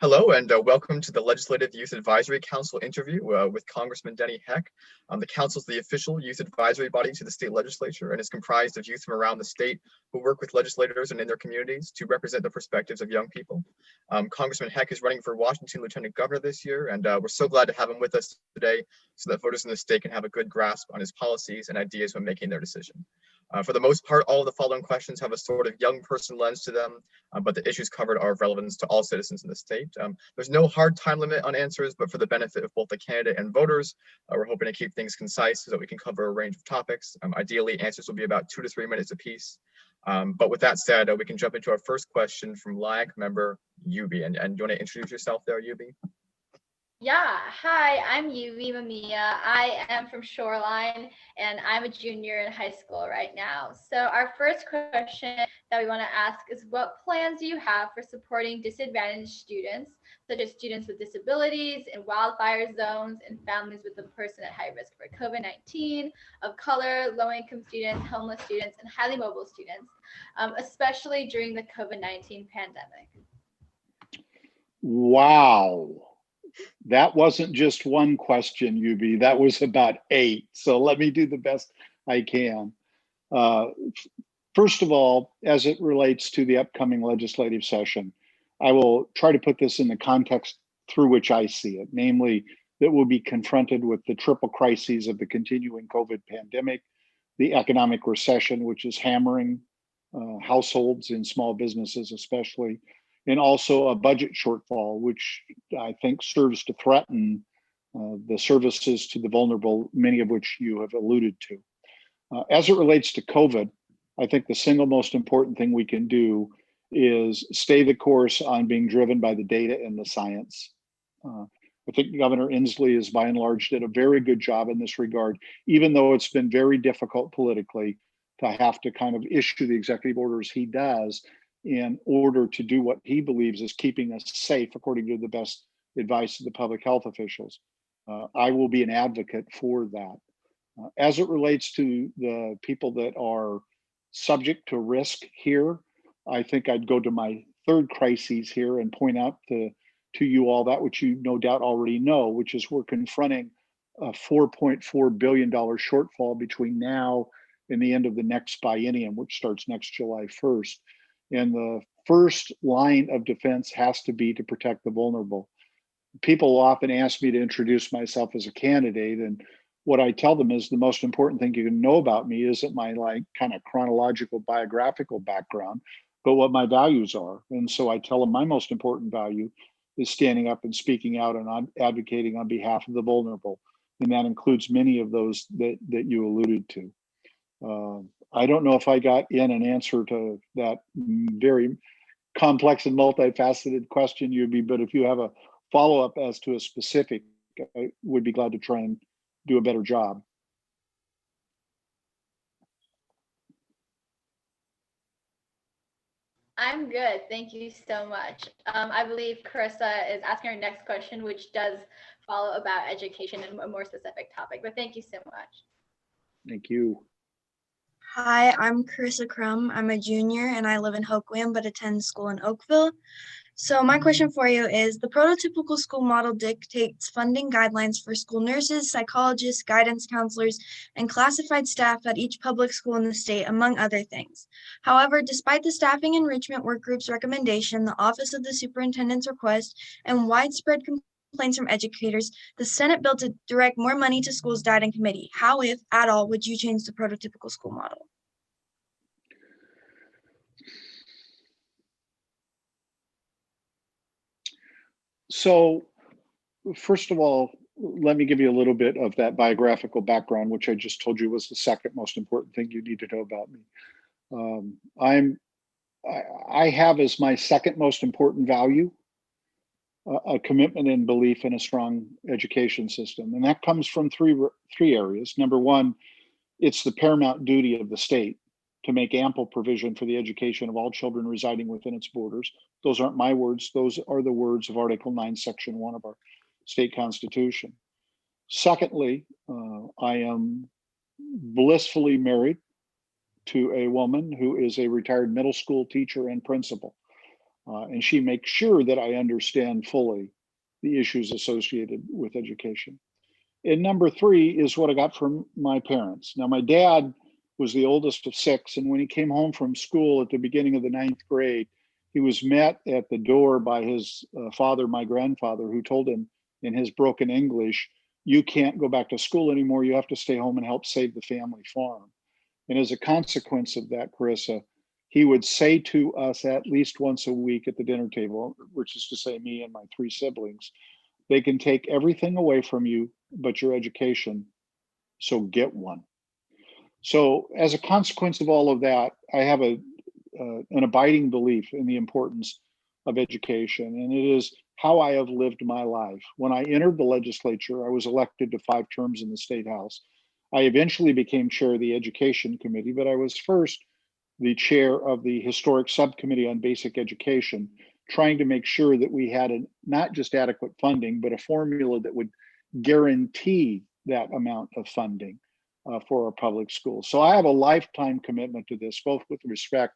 Hello and welcome to the Legislative Youth Advisory Council interview with Congressman Denny Heck. The council is the official youth advisory body to the state legislature and is comprised of youth from around the state who work with legislators and in their communities to represent the perspectives of young people. Congressman Heck is running for Washington Lieutenant Governor this year, and we're so glad to have him with us today so that voters in the state can have a good grasp on his policies and ideas when making their decision. For the most part, all of the following questions have a sort of young person lens to them, but the issues covered are of relevance to all citizens in the state. There's no hard time limit on answers, but for the benefit of both the candidate and voters, we're hoping to keep things concise so that we can cover a range of topics. Ideally, answers will be about 2 to 3 minutes apiece. But with that said, we can jump into our first question from LAG member Yubi. And do you want to introduce yourself there, Yubi? Yeah, hi, I'm Yuvi Mamiya. I am from Shoreline and I'm a junior in high school right now. So our first question that we want to ask is, what plans do you have for supporting disadvantaged students, such as students with disabilities in wildfire zones and families with a person at high risk for COVID-19, of color, low-income students, homeless students, and highly mobile students, especially during the COVID-19 pandemic? Wow. That wasn't just one question, Yubi. That was about 8. So let me do the best I can. First of all, as it relates to the upcoming legislative session, I will try to put this in the context through which I see it, namely that we'll be confronted with the triple crises of the continuing COVID pandemic, the economic recession, which is hammering households and small businesses especially, and also a budget shortfall, which I think serves to threaten the services to the vulnerable, many of which you have alluded to. As it relates to COVID, I think the single most important thing we can do is stay the course on being driven by the data and the science. I think Governor Inslee has by and large did a very good job in this regard, even though it's been very difficult politically to have to kind of issue the executive orders he does in order to do what he believes is keeping us safe according to the best advice of the public health officials. I will be an advocate for that. As it relates to the people that are subject to risk here, I think I'd go to my third crisis here and point out to you all that which you no doubt already know, which is we're confronting a $4.4 billion shortfall between now and the end of the next biennium, which starts next July 1st. And the first line of defense has to be to protect the vulnerable. People often ask me to introduce myself as a candidate, and what I tell them is the most important thing you can know about me isn't my kind of chronological biographical background, but what my values are. And so I tell them my most important value is standing up and speaking out and advocating on behalf of the vulnerable. And that includes many of those that you alluded to. I don't know if I got in an answer to that very complex and multifaceted question, Yubi, but if you have a follow-up as to a specific, I would be glad to try and do a better job. I'm good. Thank you so much. I believe Carissa is asking our next question, which does follow about education and a more specific topic, but thank you so much. Thank you. Hi, I'm Carissa Crum. I'm a junior and I live in Hoquiam but attend school in Oakville. So my question for you is, the prototypical school model dictates funding guidelines for school nurses, psychologists, guidance counselors, and classified staff at each public school in the state, among other things. However, despite the staffing enrichment work group's recommendation, the Office of the Superintendent's request, and widespread complaints from educators, the Senate bill to direct more money to schools died in committee. How, if at all, would you change the prototypical school model? So, first of all, let me give you a little bit of that biographical background, which I just told you was the second most important thing you need to know about me. I have as my second most important value a commitment and belief in a strong education system, and that comes from three areas. Number one, it's the paramount duty of the state to make ample provision for the education of all children residing within its borders. Those aren't my words, those are the words of Article 9, Section 1 of our state constitution. Secondly, I am blissfully married to a woman who is a retired middle school teacher and principal. and she makes sure that I understand fully the issues associated with education. And number three is what I got from my parents. Now, my dad was the oldest of six, and when he came home from school at the beginning of the ninth grade, he was met at the door by his father, my grandfather, who told him in his broken English, "You can't go back to school anymore. You have to stay home and help save the family farm." And as a consequence of that, Carissa, he would say to us at least once a week at the dinner table, which is to say me and my three siblings, "They can take everything away from you but your education, so get one." So as a consequence of all of that, I have an abiding belief in the importance of education, and it is how I have lived my life. When I entered the legislature, I was elected to 5 terms in the State House. I eventually became chair of the Education Committee, but I was first the chair of the Historic Subcommittee on Basic Education, trying to make sure that we had not just adequate funding, but a formula that would guarantee that amount of funding for our public schools. So I have a lifetime commitment to this, both with respect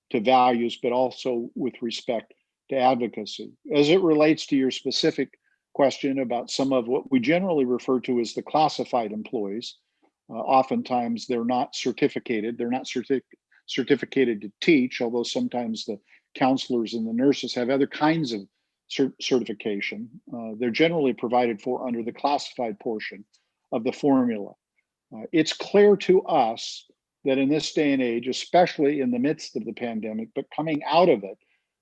to values, but also with respect to advocacy. As it relates to your specific question about some of what we generally refer to as the classified employees, oftentimes they're not certificated. They're not certificated to teach, although sometimes the counselors and the nurses have other kinds of certification. They're generally provided for under the classified portion of the formula. It's clear to us that in this day and age, especially in the midst of the pandemic, but coming out of it,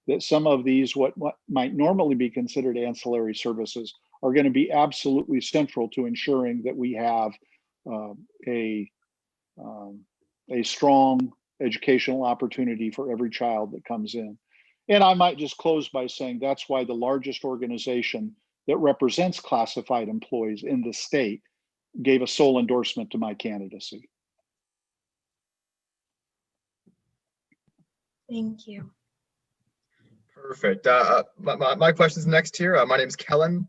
that some of these, what might normally be considered ancillary services, are going to be absolutely central to ensuring that we have a strong educational opportunity for every child that comes in. And I might just close by saying that's why the largest organization that represents classified employees in the state gave a sole endorsement to my candidacy. Thank you. Perfect. My question's next here. My name is Kellen.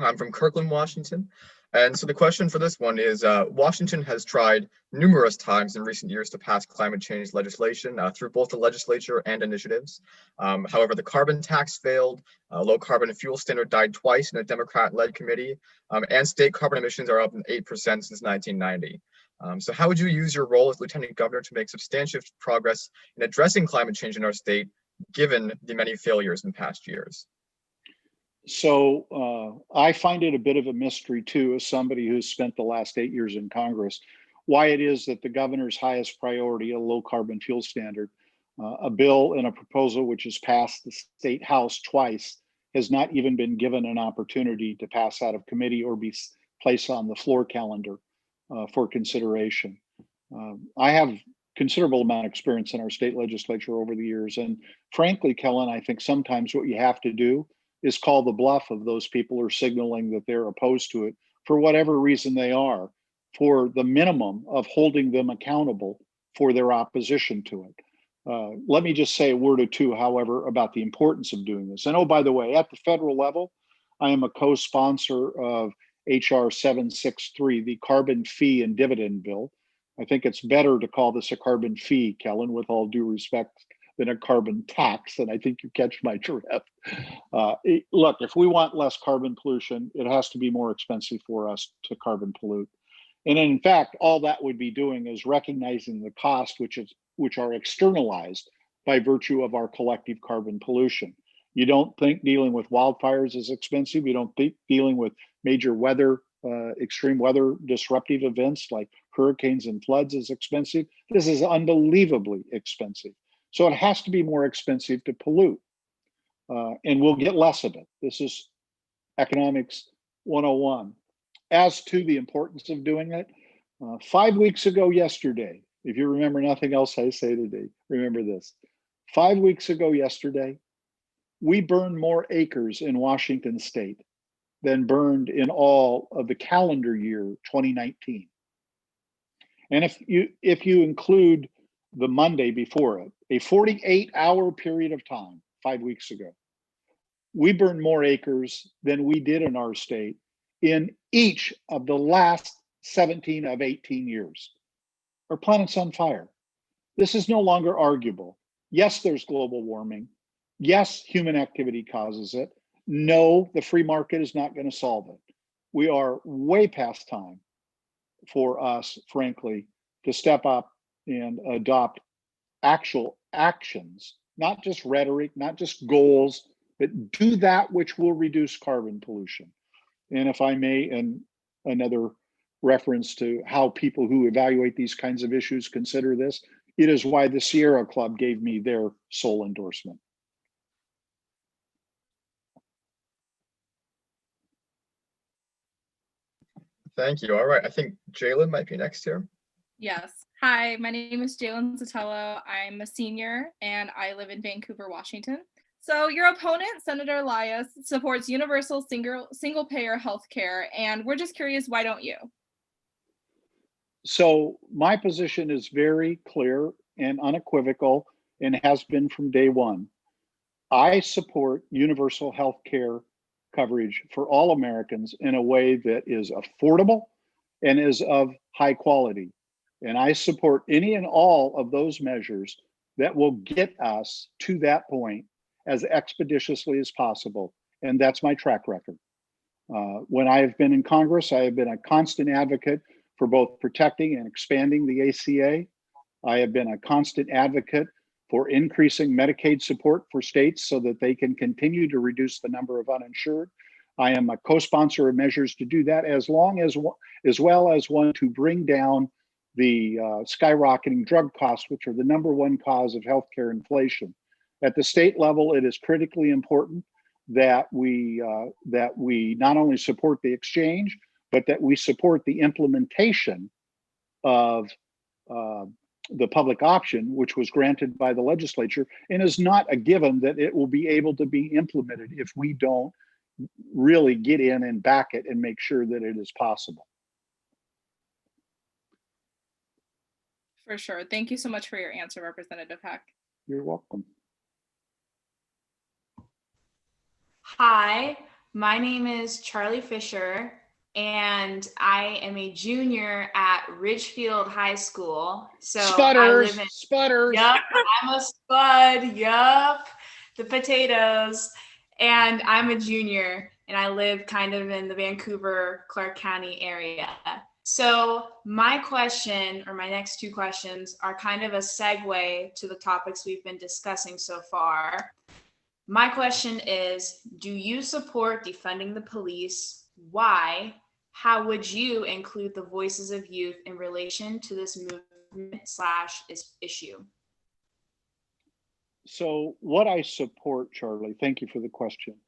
I'm from Kirkland, Washington. And so the question for this one is, Washington has tried numerous times in recent years to pass climate change legislation through both the legislature and initiatives. However, the carbon tax failed, low carbon fuel standard died twice in a Democrat-led committee, and state carbon emissions are up 8% since 1990. So how would you use your role as Lieutenant Governor to make substantial progress in addressing climate change in our state, given the many failures in past years? So I find it a bit of a mystery too, as somebody who's spent the last 8 years in Congress, why it is that the governor's highest priority, a low carbon fuel standard, a bill and a proposal which has passed the state house twice, has not even been given an opportunity to pass out of committee or be placed on the floor calendar for consideration. I have considerable amount of experience in our state legislature over the years. And frankly, Kellen, I think sometimes what you have to do is call the bluff of those people who are signaling that they're opposed to it for whatever reason they are, for the minimum of holding them accountable for their opposition to it. Let me just say a word or two, however, about the importance of doing this. And oh, by the way, at the federal level, I am a co-sponsor of HR 763, the Carbon Fee and Dividend Bill. I think it's better to call this a carbon fee, Kellen, with all due respect, than a carbon tax, and I think you catch my drift. Look, if we want less carbon pollution, it has to be more expensive for us to carbon pollute. And in fact, all that would be doing is recognizing the cost which are externalized by virtue of our collective carbon pollution. You don't think dealing with wildfires is expensive. You don't think dealing with major weather, extreme weather disruptive events like hurricanes and floods is expensive. This is unbelievably expensive. So it has to be more expensive to pollute, and we'll get less of it. This is economics 101. As to the importance of doing it, 5 weeks ago yesterday, if you remember nothing else I say today, remember this. 5 weeks ago yesterday, we burned more acres in Washington state than burned in all of the calendar year 2019. And if you include the Monday before it, a 48-hour period of time, 5 weeks ago, we burned more acres than we did in our state in each of the last 17 of 18 years. Our planet's on fire. This is no longer arguable. Yes, there's global warming. Yes, human activity causes it. No, the free market is not going to solve it. We are way past time for us, frankly, to step up and adopt actual actions, not just rhetoric, not just goals, but do that which will reduce carbon pollution. And if I may, and another reference to how people who evaluate these kinds of issues consider this, it is why the Sierra Club gave me their sole endorsement. Thank you. All right, I think Jalen might be next here. Yes. Hi, my name is Jalen Sotelo. I'm a senior and I live in Vancouver, Washington. So your opponent, Senator Elias, supports universal single payer health care, and we're just curious, why don't you? So my position is very clear and unequivocal and has been from day one. I support universal health care coverage for all Americans in a way that is affordable and is of high quality. And I support any and all of those measures that will get us to that point as expeditiously as possible. And that's my track record. When I have been in Congress, I have been a constant advocate for both protecting and expanding the ACA. I have been a constant advocate for increasing Medicaid support for states so that they can continue to reduce the number of uninsured. I am a co-sponsor of measures to do that, as well as one to bring down the skyrocketing drug costs, which are the #1 cause of healthcare inflation. At the state level, it is critically important that we not only support the exchange, but that we support the implementation of the public option, which was granted by the legislature, and is not a given that it will be able to be implemented if we don't really get in and back it and make sure that it is possible. For sure. Thank you so much for your answer, Representative Heck. You're welcome. Hi, my name is Charlie Fisher, and I am a junior at Ridgefield High School. So Sputters, I live in, sputters. Yup, I'm a spud. Yup, the potatoes. And I'm a junior, and I live kind of in the Vancouver, Clark County area. So my question, or my next two questions, are kind of a segue to the topics we've been discussing so far. My question is, do you support defunding the police? Why? How would you include the voices of youth in relation to this movement/issue? So what I support, Charlie, thank you for the question,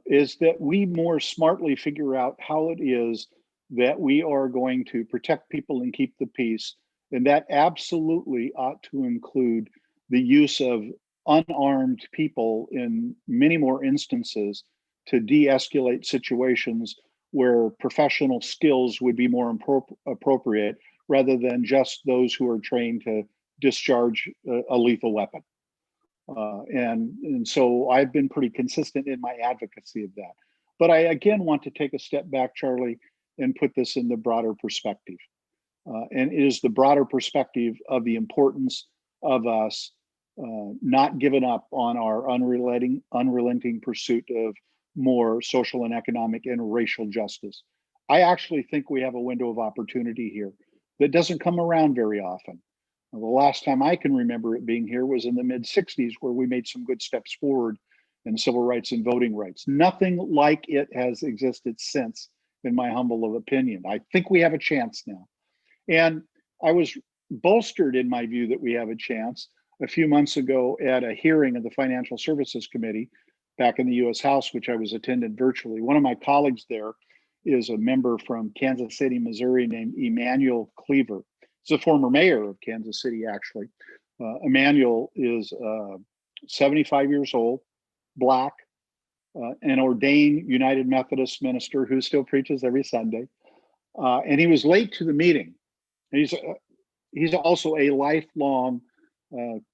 is that we more smartly figure out how it is that we are going to protect people and keep the peace. And that absolutely ought to include the use of unarmed people in many more instances to de-escalate situations where professional skills would be more appropriate rather than just those who are trained to discharge a lethal weapon. And so I've been pretty consistent in my advocacy of that. But I again want to take a step back, Charlie, and put this in the broader perspective. And it is the broader perspective of the importance of us not giving up on our unrelenting pursuit of more social and economic and racial justice. I actually think we have a window of opportunity here that doesn't come around very often. The last time I can remember it being here was in the mid-60s, where we made some good steps forward in civil rights and voting rights. Nothing like it has existed since, in my humble opinion. I think we have a chance now. And I was bolstered in my view that we have a chance a few months ago at a hearing of the Financial Services Committee back in the US House, which I was attended virtually. One of my colleagues there is a member from Kansas City, Missouri, named Emmanuel Cleaver. He's a former mayor of Kansas City, actually. Emmanuel is 75 years old, Black, an ordained United Methodist minister who still preaches every Sunday. And he was late to the meeting. He's also a lifelong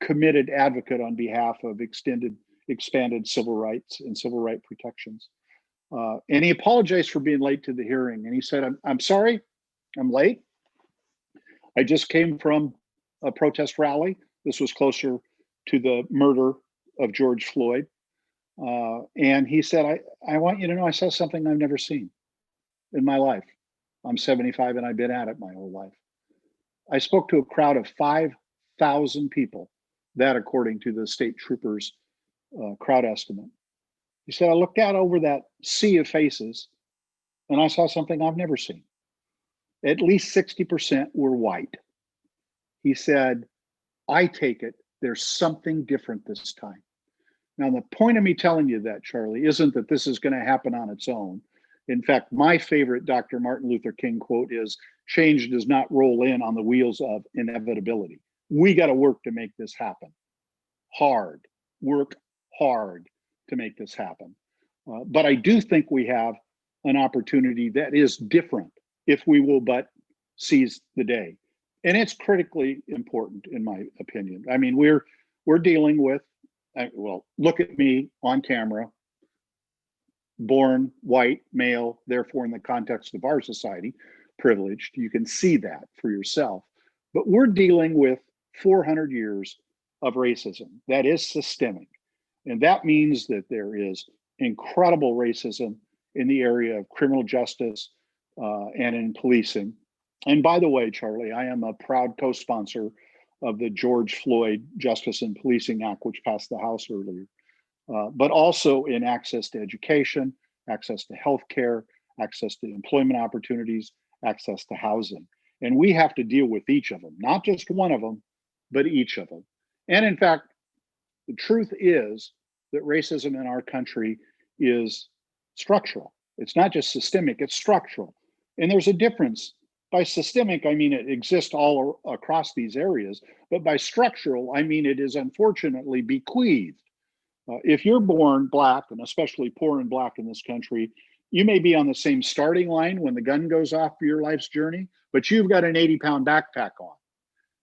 committed advocate on behalf of expanded civil rights and civil right protections. And he apologized for being late to the hearing. And he said, I'm sorry, I'm late. I just came from a protest rally. This was closer to the murder of George Floyd. And he said, I want you to know I saw something I've never seen in my life. I'm 75 and I've been at it my whole life. I spoke to a crowd of 5,000 people, that according to the state troopers' crowd estimate. He said, I looked out over that sea of faces and I saw something I've never seen. At least 60% were white. He said, I take it there's something different this time. Now, the point of me telling you that, Charlie, isn't that this is going to happen on its own. In fact, my favorite Dr. Martin Luther King quote is, change does not roll in on the wheels of inevitability. We got to work to make this happen. Hard, work hard to make this happen. But I do think we have an opportunity that is different if we will but seize the day. And it's critically important, in my opinion. I mean, we're dealing with, well, look at me on camera, born white, male, therefore in the context of our society, privileged. You can see that for yourself. But we're dealing with 400 years of racism that is systemic. And that means that there is incredible racism in the area of criminal justice and in policing. And by the way, Charlie, I am a proud co-sponsor of the George Floyd Justice and Policing Act, which passed the House earlier, but also in access to education, access to healthcare, access to employment opportunities, access to housing. And we have to deal with each of them, not just one of them, but each of them. And in fact, the truth is that racism in our country is structural. It's not just systemic, it's structural. And there's a difference. By systemic, I mean it exists all across these areas, but by structural, I mean it is unfortunately bequeathed. If you're born Black, and especially poor and Black in this country, you may be on the same starting line when the gun goes off for your life's journey, but you've got an 80-pound backpack on.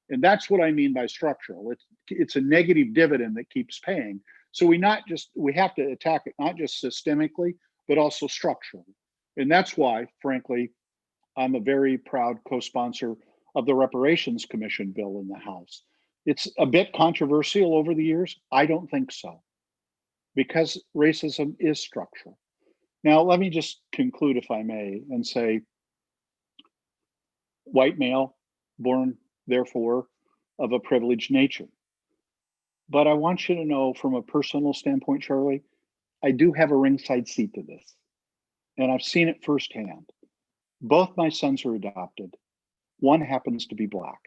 And that's what I mean by structural. It's a negative dividend that keeps paying. So we have to attack it not just systemically, but also structurally. And that's why, frankly, I'm a very proud co-sponsor of the Reparations Commission bill in the House. It's a bit controversial over the years. I don't think so, because racism is structural. Now, let me just conclude, if I may, and say, white male, born, therefore, of a privileged nature. But I want you to know from a personal standpoint, Charlie, I do have a ringside seat to this, and I've seen it firsthand. Both my sons are adopted. One happens to be Black.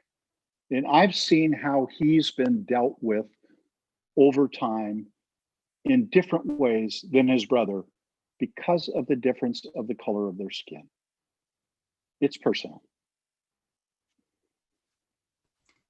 And I've seen how he's been dealt with over time in different ways than his brother because of the difference of the color of their skin. It's personal.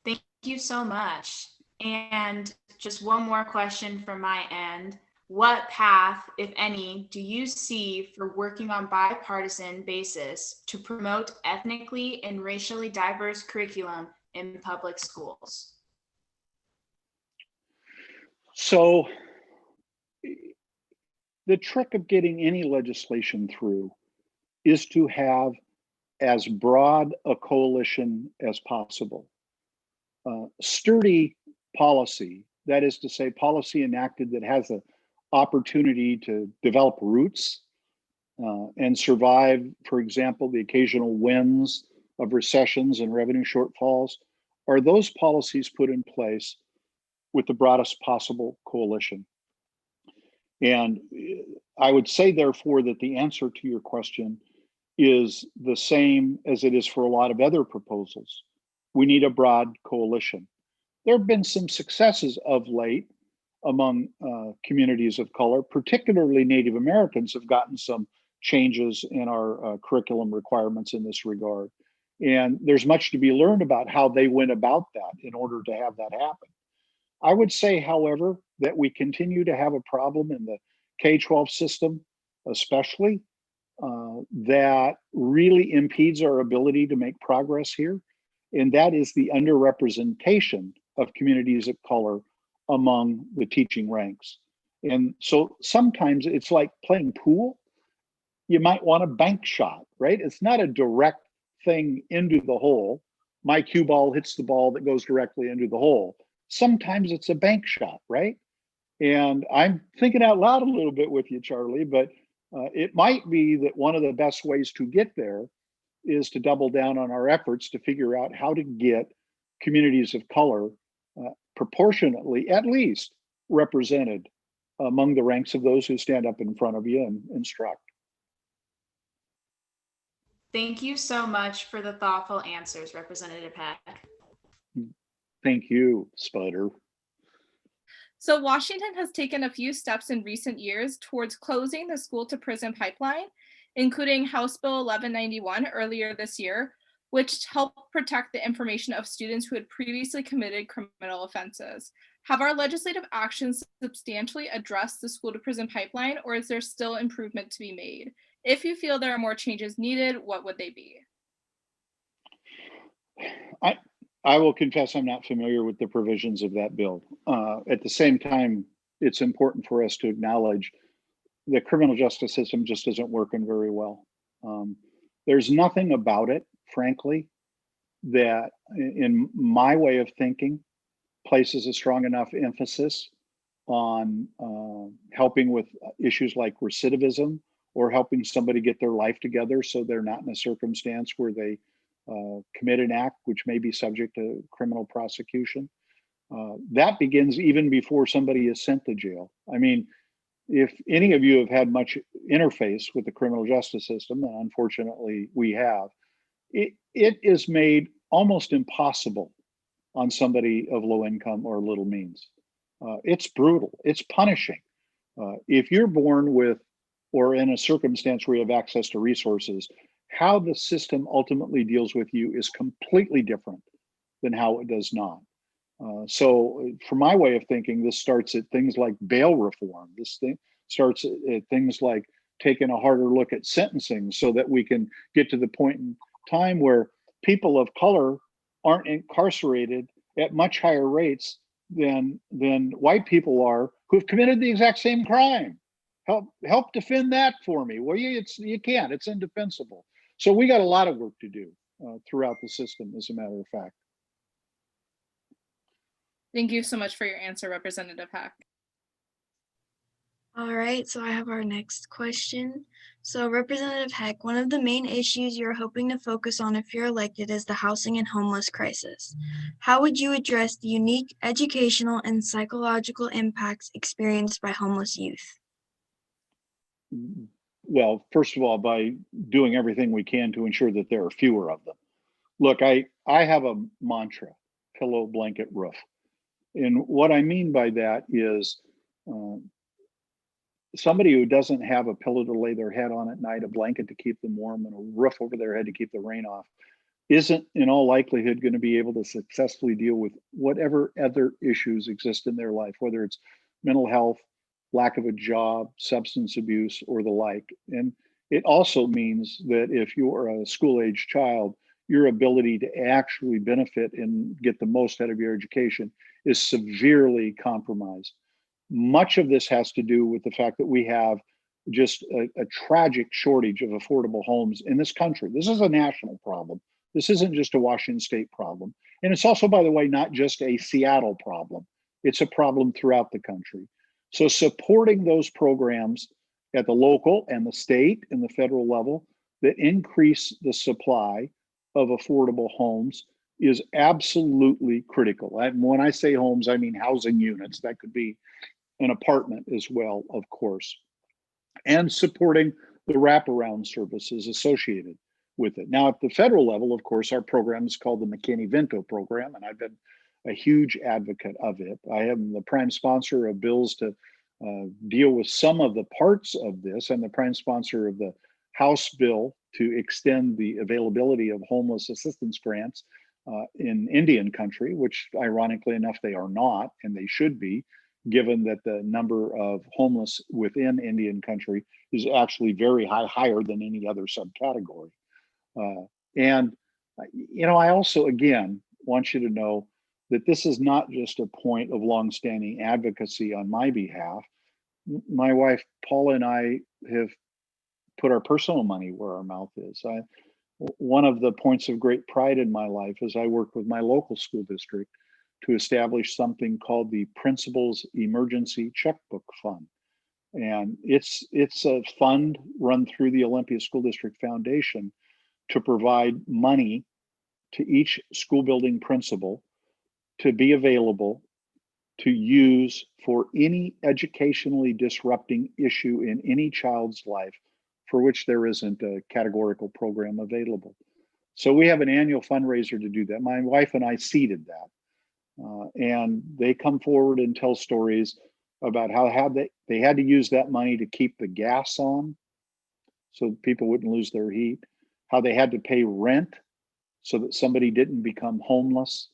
Thank you so much. And just one more question from my end. What path, if any, do you see for working on bipartisan basis to promote ethnically and racially diverse curriculum in public schools? So the trick of getting any legislation through is to have as broad a coalition as possible. Sturdy policy, that is to say, policy enacted that has an opportunity to develop roots and survive, for example, the occasional winds of recessions and revenue shortfalls, are those policies put in place with the broadest possible coalition. And I would say, therefore, that the answer to your question is the same as it is for a lot of other proposals. We need a broad coalition. There have been some successes of late among communities of color, particularly Native Americans have gotten some changes in our curriculum requirements in this regard. And there's much to be learned about how they went about that in order to have that happen. I would say, however, that we continue to have a problem in the K-12 system, especially, that really impedes our ability to make progress here. And that is the underrepresentation of communities of color among the teaching ranks. And so sometimes it's like playing pool. You might want a bank shot, right? It's not a direct thing into the hole. My cue ball hits the ball that goes directly into the hole. Sometimes it's a bank shot, right? And I'm thinking out loud a little bit with you, Charlie, but it might be that one of the best ways to get there is to double down on our efforts to figure out how to get communities of color proportionately, at least, represented among the ranks of those who stand up in front of you and instruct. Thank you so much for the thoughtful answers, Representative Heck. Thank you, Sputter. So Washington has taken a few steps in recent years towards closing the school to prison pipeline, including House Bill 1191 earlier this year, which helped protect the information of students who had previously committed criminal offenses. Have our legislative actions substantially addressed the school to prison pipeline, or is there still improvement to be made? If you feel there are more changes needed, what would they be? I will confess I'm not familiar with the provisions of that bill. At the same time, it's important for us to acknowledge the criminal justice system just isn't working very well. There's nothing about it, frankly, that in my way of thinking places a strong enough emphasis on helping with issues like recidivism or helping somebody get their life together so they're not in a circumstance where they commit an act which may be subject to criminal prosecution. That begins even before somebody is sent to jail. I mean, if any of you have had much interface with the criminal justice system, and unfortunately we have, it is made almost impossible on somebody of low income or little means. It's brutal, it's punishing. If you're born with or in a circumstance where you have access to resources, how the system ultimately deals with you is completely different than how it does not. So from my way of thinking, this starts at things like bail reform. This thing starts at things like taking a harder look at sentencing so that we can get to the point in time where people of color aren't incarcerated at much higher rates than white people are who've committed the exact same crime. Help defend that for me. Well, you can't. It's indefensible. So we got a lot of work to do throughout the system, as a matter of fact. Thank you so much for your answer, Representative Heck. All right, so I have our next question. So Representative Heck, one of the main issues you're hoping to focus on if you're elected is the housing and homeless crisis. How would you address the unique educational and psychological impacts experienced by homeless youth? Well, first of all, by doing everything we can to ensure that there are fewer of them. Look, I have a mantra, pillow, blanket, roof. And what I mean by that is somebody who doesn't have a pillow to lay their head on at night, a blanket to keep them warm, and a roof over their head to keep the rain off, isn't in all likelihood going to be able to successfully deal with whatever other issues exist in their life, whether it's mental health, lack of a job, substance abuse, or the like. And it also means that if you're a school-age child, your ability to actually benefit and get the most out of your education is severely compromised. Much of this has to do with the fact that we have just a tragic shortage of affordable homes in this country. This is a national problem. This isn't just a Washington State problem. And it's also, by the way, not just a Seattle problem. It's a problem throughout the country. So supporting those programs at the local and the state and the federal level that increase the supply of affordable homes is absolutely critical. And when I say homes, I mean housing units. That could be an apartment as well, of course. And supporting the wraparound services associated with it. Now, at the federal level, of course, our program is called the McKinney-Vento program, and I've been a huge advocate of it. I am the prime sponsor of bills to deal with some of the parts of this. I'm the prime sponsor of the House bill to extend the availability of homeless assistance grants in Indian country, which ironically enough, they are not, and they should be, given that the number of homeless within Indian country is actually very high, higher than any other subcategory. And, you know, I also, again, want you to know that this is not just a point of longstanding advocacy on my behalf. My wife, Paula, and I have put our personal money where our mouth is. One of the points of great pride in my life is I work with my local school district to establish something called the Principal's Emergency Checkbook Fund. And it's a fund run through the Olympia School District Foundation to provide money to each school building principal to be available to use for any educationally disrupting issue in any child's life for which there isn't a categorical program available. So we have an annual fundraiser to do that. My wife and I seeded that. And they come forward and tell stories about how they had to use that money to keep the gas on so people wouldn't lose their heat, how they had to pay rent so that somebody didn't become homeless,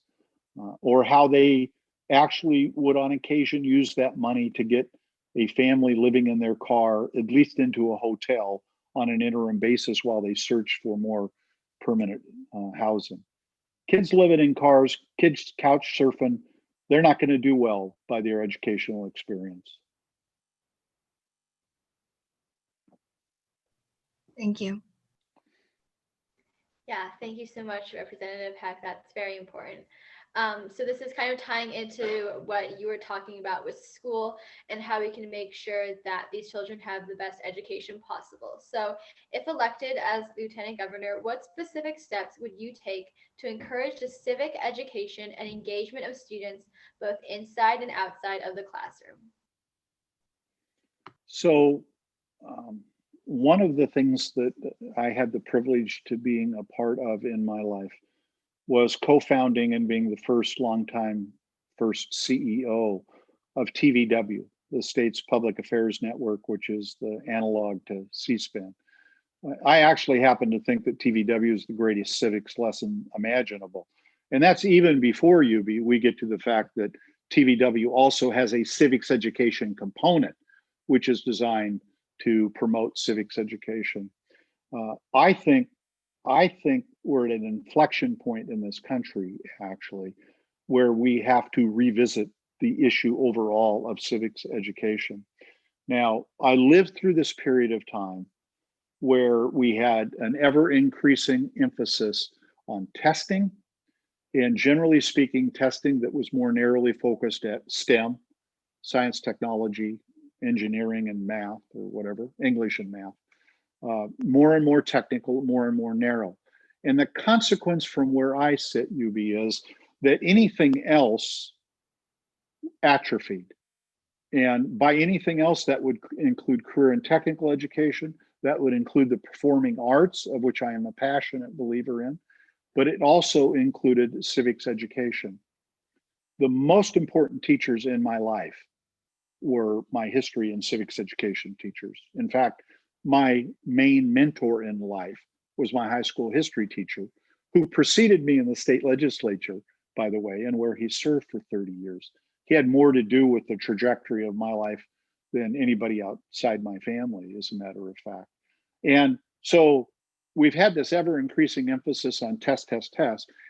or how they actually would on occasion use that money to get a family living in their car at least into a hotel on an interim basis while they search for more permanent housing. Kids living in cars, kids couch surfing, they're not going to do well by their educational experience. Thank you. Yeah, thank you so much, Representative Heck. That's very important. So this is kind of tying into what you were talking about with school and how we can make sure that these children have the best education possible. So if elected as Lieutenant Governor, what specific steps would you take to encourage the civic education and engagement of students both inside and outside of the classroom? So one of the things that I had the privilege to being a part of in my life was co-founding and being the first CEO of TVW, the state's public affairs network, which is the analog to C-SPAN. I actually happen to think that TVW is the greatest civics lesson imaginable. And that's even before we get to the fact that TVW also has a civics education component, which is designed to promote civics education. I think we're at an inflection point in this country, actually, where we have to revisit the issue overall of civics education. Now, I lived through this period of time where we had an ever increasing emphasis on testing, and generally speaking, testing that was more narrowly focused at STEM, science, technology, engineering, and math, or whatever, English and math. More and more technical, more and more narrow. And the consequence from where I sit, UB, is that anything else atrophied. And by anything else, that would include career and technical education, that would include the performing arts, of which I am a passionate believer in, but it also included civics education. The most important teachers in my life were my history and civics education teachers. In fact, my main mentor in life was my high school history teacher, who preceded me in the state legislature, by the way, and where he served for 30 years. He had more to do with the trajectory of my life than anybody outside my family, as a matter of fact. And so we've had this ever increasing emphasis on test.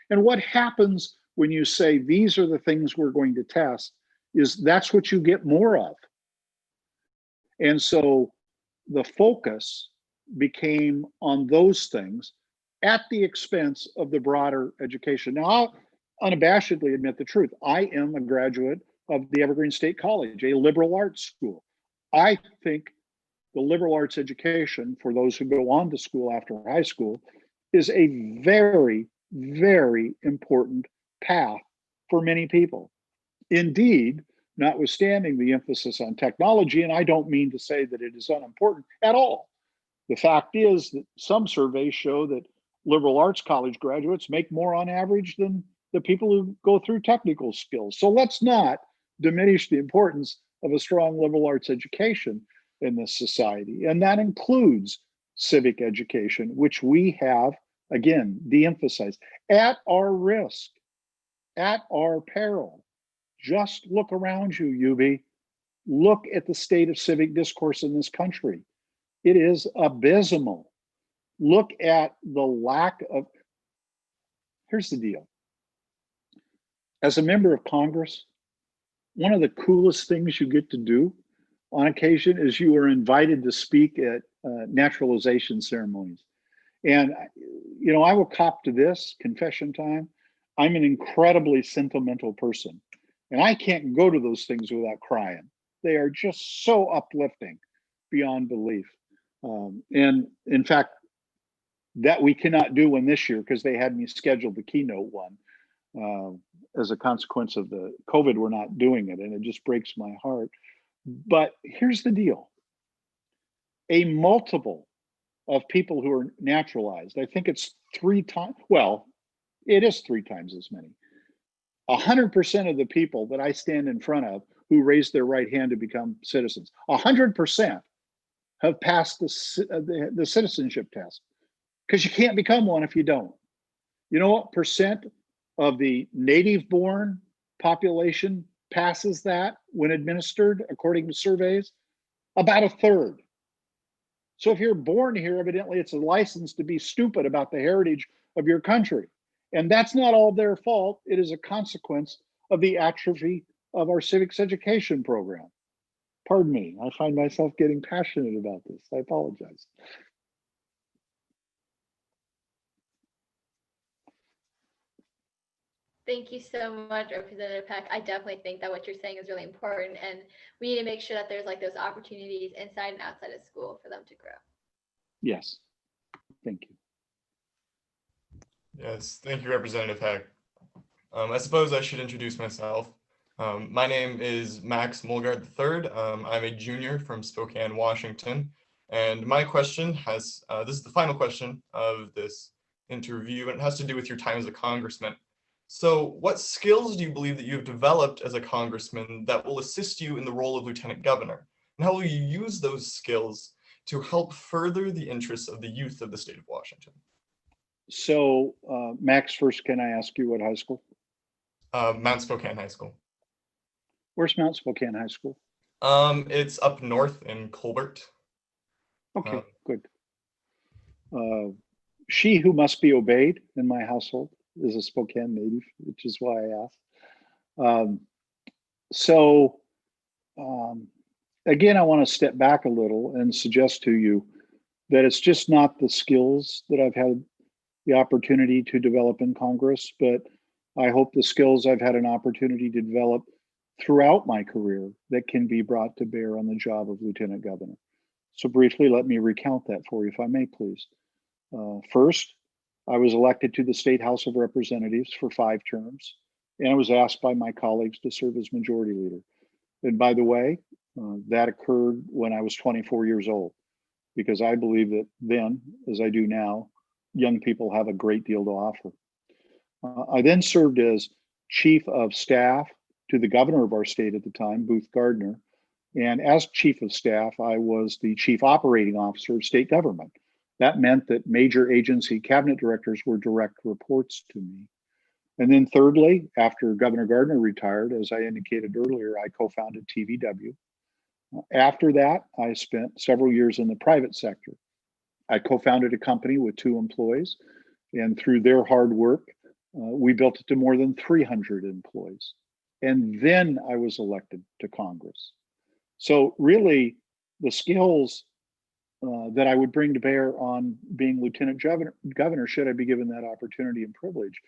And what happens when you say, these are the things we're going to test, is that's what you get more of. And so the focus became on those things at the expense of the broader education. Now, I'll unabashedly admit the truth. I am a graduate of the Evergreen State College, a liberal arts school. I think the liberal arts education for those who go on to school after high school is a very, very important path for many people. Indeed, notwithstanding the emphasis on technology, and I don't mean to say that it is unimportant at all. The fact is that some surveys show that liberal arts college graduates make more on average than the people who go through technical skills. So let's not diminish the importance of a strong liberal arts education in this society. And that includes civic education, which we have, again, de-emphasized at our risk, at our peril. Just look around you, UB. Look at the state of civic discourse in this country. It is abysmal. Look at the lack of, here's the deal. As a member of Congress, one of the coolest things you get to do on occasion is you are invited to speak at naturalization ceremonies. And, you know, I will cop to this, confession time. I'm an incredibly sentimental person, and I can't go to those things without crying. They are just so uplifting beyond belief. And in fact, that we cannot do one this year because they had me scheduled the keynote one. As a consequence of the COVID, we're not doing it, and it just breaks my heart. But here's the deal. A multiple of people who are naturalized, I think it's 3 times, well, it is 3 times as many. 100% of the people that I stand in front of who raise their right hand to become citizens, 100% have passed the citizenship test, because you can't become one if you don't. You know what percent of the native born population passes that when administered, according to surveys? About a third. So if you're born here, evidently it's a license to be stupid about the heritage of your country. And that's not all their fault. It is a consequence of the atrophy of our civics education program. Pardon me, I find myself getting passionate about this. I apologize. Thank you so much, Representative Peck. I definitely think that what you're saying is really important, and we need to make sure that there's like those opportunities inside and outside of school for them to grow. Yes, thank you. Yes, thank you, Representative Heck. I suppose I should introduce myself. My name is Max Mulgard III. I'm a junior from Spokane, Washington. And my question has, this is the final question of this interview, and it has to do with your time as a congressman. So what skills do you believe that you have developed as a congressman that will assist you in the role of lieutenant governor? And how will you use those skills to help further the interests of the youth of the state of Washington? So, Max, first, can I ask you what high school? Mount Spokane High School. Where's Mount Spokane High School? It's up north in Colbert. Okay, good. She who must be obeyed in my household is a Spokane native, which is why I asked. Again, I want to step back a little and suggest to you that it's just not the skills that I've had the opportunity to develop in Congress, but I hope the skills I've had an opportunity to develop throughout my career that can be brought to bear on the job of lieutenant governor. So briefly, let me recount that for you, if I may, please. First, I was elected to the State House of Representatives for 5 terms, and I was asked by my colleagues to serve as majority leader. And by the way, that occurred when I was 24 years old, because I believe that then, as I do now, young people have a great deal to offer. I then served as chief of staff to the governor of our state at the time, Booth Gardner. And as chief of staff, I was the chief operating officer of state government. That meant that major agency cabinet directors were direct reports to me. And then thirdly, after Governor Gardner retired, as I indicated earlier, I co-founded TVW. After that, I spent several years in the private sector. I co-founded a company with 2 employees, and through their hard work, we built it to more than 300 employees. And then I was elected to Congress. So really, the skills that I would bring to bear on being lieutenant governor, should I be given that opportunity and privilege,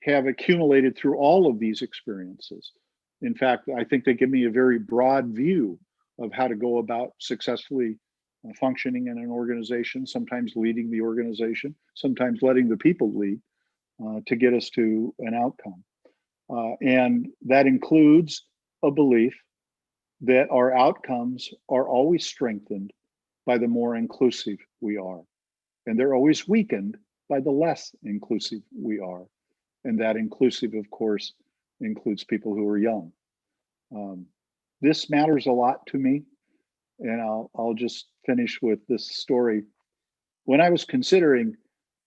have accumulated through all of these experiences. In fact, I think they give me a very broad view of how to go about successfully functioning in an organization, sometimes leading the organization, sometimes letting the people lead to get us to an outcome. And that includes a belief that our outcomes are always strengthened by the more inclusive we are. And they're always weakened by the less inclusive we are. And that inclusive, of course, includes people who are young. This matters a lot to me. And I'll just finish with this story. When I was considering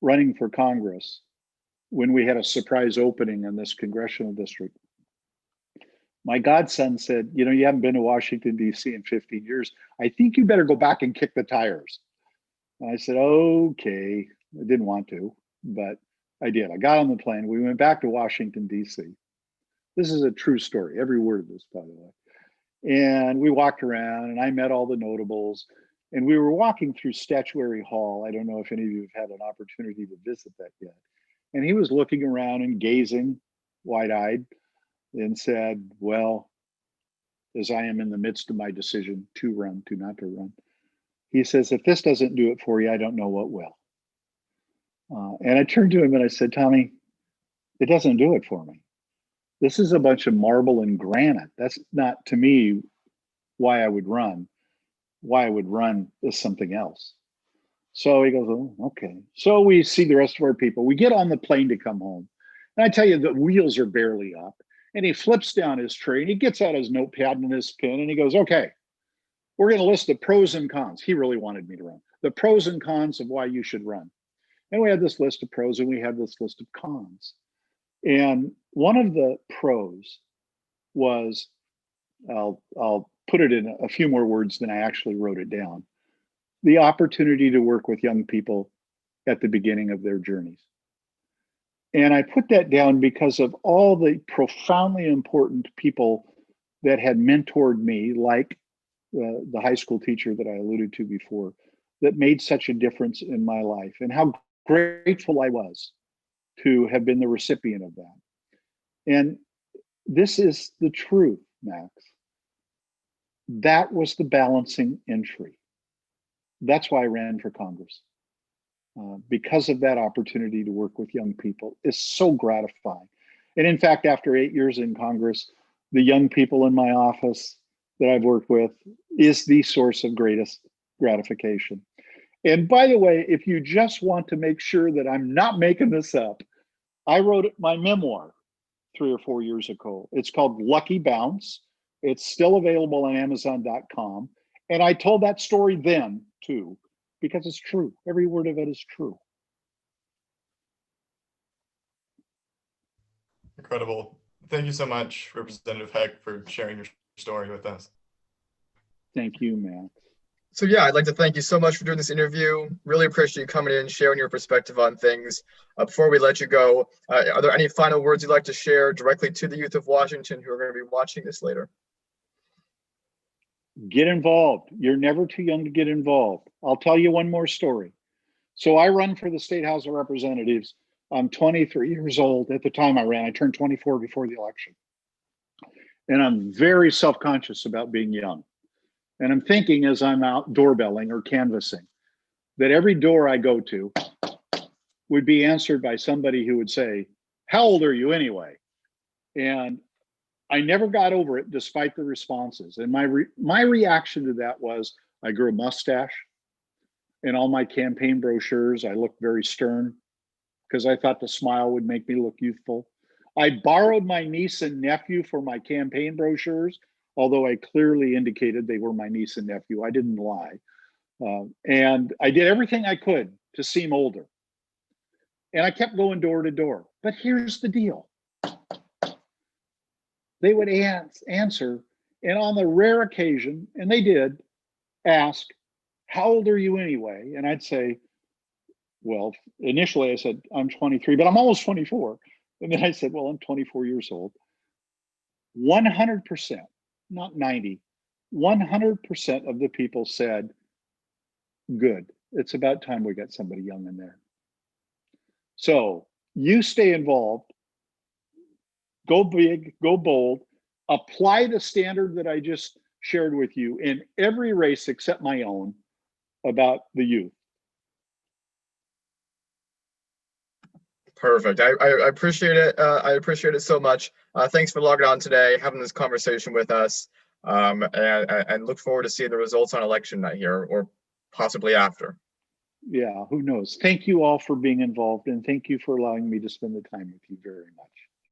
running for Congress, when we had a surprise opening in this congressional district, my godson said, you know, you haven't been to Washington, D.C. in 15 years. I think you better go back and kick the tires. And I said, okay. I didn't want to, but I did. I got on the plane. We went back to Washington, D.C. This is a true story, every word of this, by the way. And we walked around and I met all the notables. And we were walking through Statuary Hall. I don't know if any of you have had an opportunity to visit that yet. And he was looking around and gazing wide-eyed and said, well, as I am in the midst of my decision to run, to not to run, he says, if this doesn't do it for you, I don't know what will. And I turned to him and I said, Tommy, it doesn't do it for me. This is a bunch of marble and granite. That's not, to me, why I would run. Why I would run is something else. So he goes, oh, okay. So we see the rest of our people. We get on the plane to come home. And I tell you, the wheels are barely up. And he flips down his tray and he gets out his notepad and his pen and he goes, okay, we're going to list the pros and cons. He really wanted me to run. The pros and cons of why you should run. And we had this list of pros and we had this list of cons. And one of the pros was, I'll put it in a few more words than I actually wrote it down, the opportunity to work with young people at the beginning of their journeys. And I put that down because of all the profoundly important people that had mentored me, like the high school teacher that I alluded to before, that made such a difference in my life, and how grateful I was to have been the recipient of that. And this is the truth, Max. That was the balancing entry. That's why I ran for Congress. Because of that opportunity to work with young people is so gratifying. And in fact, after 8 years in Congress, the young people in my office that I've worked with is the source of greatest gratification. And by the way, if you just want to make sure that I'm not making this up, I wrote my memoir 3 or 4 years ago. It's called Lucky Bounce. It's still available on Amazon.com. And I told that story then too, because it's true. Every word of it is true. Incredible. Thank you so much, Representative Heck, for sharing your story with us. Thank you, Matt. So yeah, I'd like to thank you so much for doing this interview. Really appreciate you coming in and sharing your perspective on things. Before we let you go, are there any final words you'd like to share directly to the youth of Washington who are going to be watching this later? Get involved. You're never too young to get involved. I'll tell you one more story. So I run for the State House of Representatives. I'm 23 years old. At the time I ran, I turned 24 before the election. And I'm very self-conscious about being young. And I'm thinking as I'm out doorbelling or canvassing, that every door I go to would be answered by somebody who would say, how old are you anyway? And I never got over it despite the responses. And my reaction to that was, I grew a mustache. In all my campaign brochures, I looked very stern because I thought the smile would make me look youthful. I borrowed my niece and nephew for my campaign brochures, although I clearly indicated they were my niece and nephew. I didn't lie. And I did everything I could to seem older. And I kept going door to door. But here's the deal. They would answer, and on the rare occasion, and they did, ask, how old are you anyway? And I'd say, well, initially I said, I'm 23, but I'm almost 24. And then I said, well, I'm 24 years old. 100%, not 90, 100% of the people said, good, it's about time we got somebody young in there. So you stay involved, go big, go bold, apply the standard that I just shared with you in every race except my own about the youth. Perfect. I appreciate it. I appreciate it so much. Thanks for logging on today, having this conversation with us, and look forward to seeing the results on election night here, or possibly after. Yeah, who knows? Thank you all for being involved, and thank you for allowing me to spend the time with you very much.